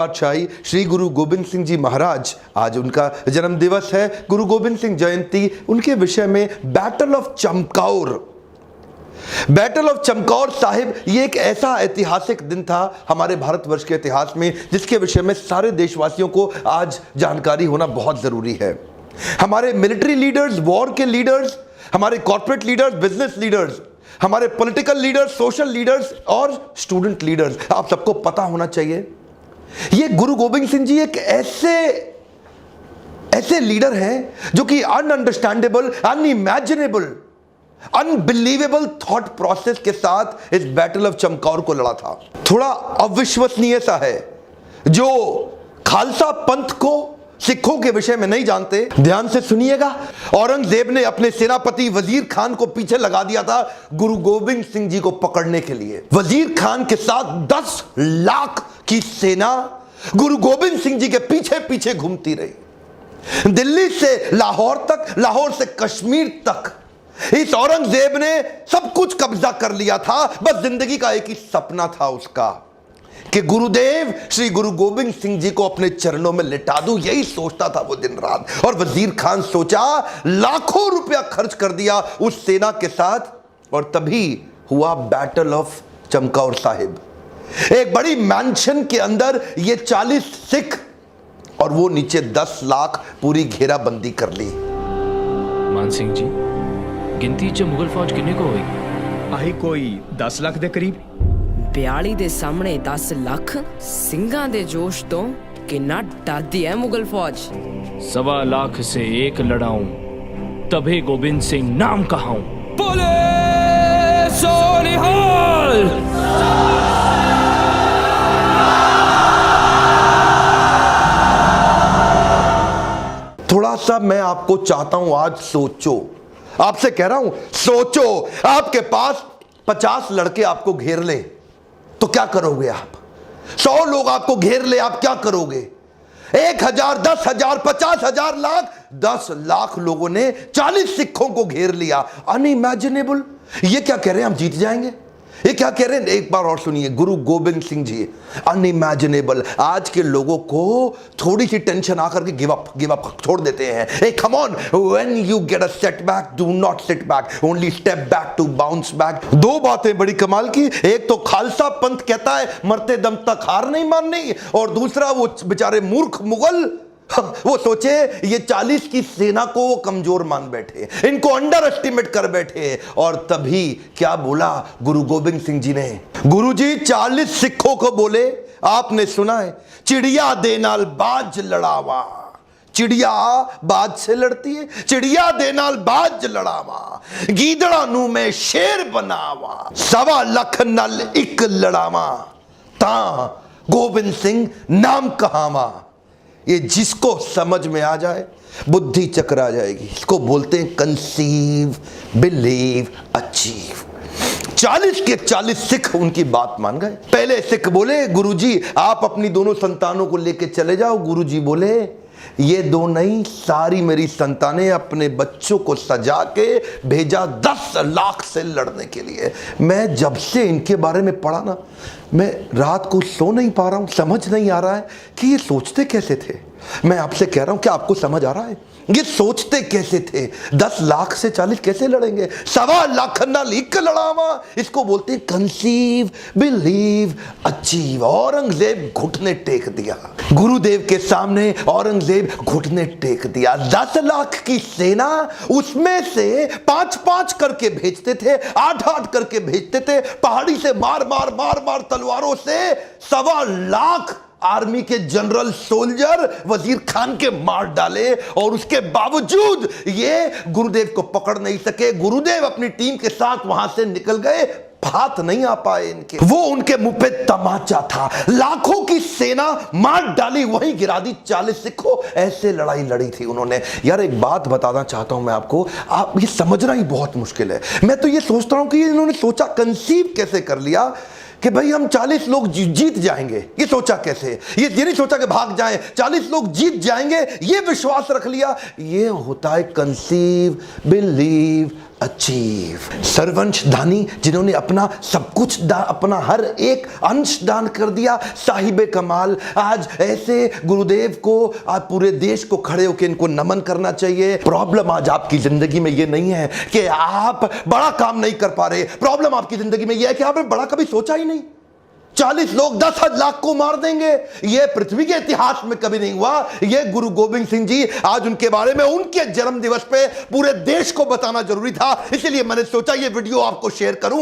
बादशाही श्री गुरु गोबिंद सिंह जी महाराज, आज उनका जन्म दिवस है, गुरु गोबिंद सिंह जयंती। उनके विषय में बैटल ऑफ चमकौर साहिब, ये एक ऐसा ऐतिहासिक दिन था हमारे भारतवर्ष के इतिहास में जिसके विषय में सारे देशवासियों को आज जानकारी होना बहुत जरूरी है। हमारे मिलिट्री लीडर्स, वॉर के लीडर्स, हमारे कॉर्पोरेट लीडर्स, बिजनेस लीडर्स, हमारे पॉलिटिकल लीडर्स, सोशल लीडर्स और स्टूडेंट लीडर्स, आप सबको पता होना चाहिए ये गुरु गोबिंद सिंह जी एक ऐसे लीडर हैं जो कि अनअंडरस्टैंडेबल, अनइमेजिनेबल, अनबिलीवेबल थॉट प्रोसेस के साथ इस बैटल ऑफ चमकौर को लड़ा था। थोड़ा अविश्वसनीय सा है, जो खालसा पंथ को सिखों के विषय में नहीं जानते, ध्यान से सुनिएगा। औरंगजेब ने अपने सेनापति वजीर खान को पीछे लगा दिया था गुरु गोबिंद सिंह जी को पकड़ने के लिए। वजीर खान के साथ 10 लाख की सेना गुरु गोबिंद सिंह जी के पीछे पीछे घूमती रही, दिल्ली से लाहौर तक, लाहौर से कश्मीर तक। इस औरंगजेब ने सब कुछ कब्जा कर लिया था, बस जिंदगी का एक ही सपना था उसका कि गुरुदेव श्री गुरु गोबिंद सिंह जी को अपने चरणों में लिटा दूं, यही सोचता था वो दिन रात। और वजीर खान सोचा, लाखों रुपया खर्च कर दिया उस सेना के साथ, और तभी हुआ बैटल ऑफ चमकौर साहिब। एक बड़ी मैंशन के अंदर ये 40 सिख और वो नीचे 10 लाख पूरी घेराबंदी कर ली। मान सिंह जी, गिनती च मुगल फौज किन्ने को होगी? आही कोई 10 लाख दे करीब। 42 ਦੇ ਸਾਹਮਣੇ 10 ਲੱਖ ਸਿੰਘਾਂ ਦੇ जोश तो कितना डरती है मुगल फौज। 1.25 लाख से एक लड़ाऊं, तभी गोविंद सिंह नाम कहाऊं। बोले सोनिहाल। थोड़ा सा मैं आपको चाहता हूं, आज सोचो, आपसे कह रहा हूं सोचो, आपके पास 50 लड़के आपको घेर ले तो क्या करोगे आप? 100 लोग आपको घेर ले, आप क्या करोगे? 1,000, 10,000, 50,000, लाख, 10 लाख लोगों ने 40 सिखों को घेर लिया। अनइमेजिनेबल। ये क्या कह रहे हैं, हम जीत जाएंगे? ये क्या कह रहे हैं? एक बार और सुनिए, गुरु गोबिंद सिंह जी, अनइमेजिनेबल। आज के लोगों को थोड़ी सी टेंशन आकर के गिव अप छोड़ देते हैं। A come on, when you get a setback, do not sit back, only step back to bounce back. दो बातें बड़ी कमाल की, एक तो खालसा पंथ कहता है मरते दम तक हार नहीं माननी, और दूसरा वो बेचारे मूर्ख मुगल, वो सोचे ये 40 की सेना को वो कमजोर मान बैठे, इनको अंडर एस्टिमेट कर बैठे। और तभी क्या बोला गुरु गोबिंद सिंह जी ने? गुरु जी 40 सिखों को बोले, आपने सुना है, चिड़िया दे नाल बाज लड़ावा। चिड़िया बाज से लड़ती है, चिड़िया दे नाल बाज लड़ावा, गीदड़ा नू में शेर बनावा, 1.25 लाख नाल एक लड़ावा, ता गोबिंद सिंह नाम कहावा। ये जिसको समझ में आ जाए बुद्धि चकरा जाएगी। इसको बोलते हैं कंसीव, बिलीव, अचीव। 40 के 40 सिख उनकी बात मान गए। पहले सिख बोले, गुरुजी आप अपनी दोनों संतानों को लेके चले जाओ। गुरुजी बोले, ये दो नहीं, सारी मेरी संतानें, अपने बच्चों को सजा के भेजा 10 लाख से लड़ने के लिए। मैं जब से इनके बारे में पढ़ा ना, मैं रात को सो नहीं पा रहा हूं, समझ नहीं आ रहा है कि ये सोचते कैसे थे। मैं आपसे कह रहा हूं, क्या आपको समझ आ रहा है ये सोचते कैसे थे? 10 लाख से 40 कैसे लड़ेंगे? 1.25 लाख नाल एक लड़ावा, इसको बोलते हैं कंसीव, बिलीव, अचीव। औरंगजेब घुटने टेक दिया गुरुदेव के सामने, औरंगजेब घुटने टेक दिया। 10 लाख की सेना, उसमें से 5-5 करके भेजते थे, 8-8 करके भेजते थे, पहाड़ी से मार मार मार मार तलवारों से 1.25 लाख आर्मी के जनरल सोल्जर वजीर खान के मार डाले। और उसके बावजूद ये गुरुदेव को पकड़ नहीं सके। गुरुदेव अपनी टीम के साथ वहां से निकल गए, हाथ नहीं आ पाए इनके। वो उनके मुंह पे तमाचा था। लाखों की सेना मार डाली, वहीं गिरा दी 40 सिखों। ऐसे लड़ाई लड़ी थी उन्होंने। यार एक बात बताना चाहता हूं मैं आपको, आप ये समझना ही बहुत मुश्किल है। मैं तो ये सोचता हूं कि इन्होंने सोचा, कंसीव कैसे कर लिया कि भाई हम 40 लोग जीत जाएंगे। ये सोचा कैसे? ये नहीं सोचा कि भाग जाएं, 40 लोग जीत जाएंगे, ये विश्वास रख लिया। ये होता है कंसीव, बिलीव, अचीव। सरवंश दानी जिन्होंने अपना सब कुछ अपना हर एक अंश दान कर दिया, साहिबे कमाल। आज ऐसे गुरुदेव को आज पूरे देश को खड़े होकर इनको नमन करना चाहिए। प्रॉब्लम आज आपकी जिंदगी में ये नहीं है कि आप बड़ा काम नहीं कर पा रहे, प्रॉब्लम आपकी जिंदगी में ये है कि आपने बड़ा कभी सोचा ही नहीं। 40 लोग 10 लाख को मार देंगे, यह पृथ्वी के इतिहास में कभी नहीं हुआ। यह गुरु गोविंद सिंह जी, आज उनके बारे में उनके जन्म दिवस पे पूरे देश को बताना जरूरी था, इसलिए मैंने सोचा यह वीडियो आपको शेयर करूं।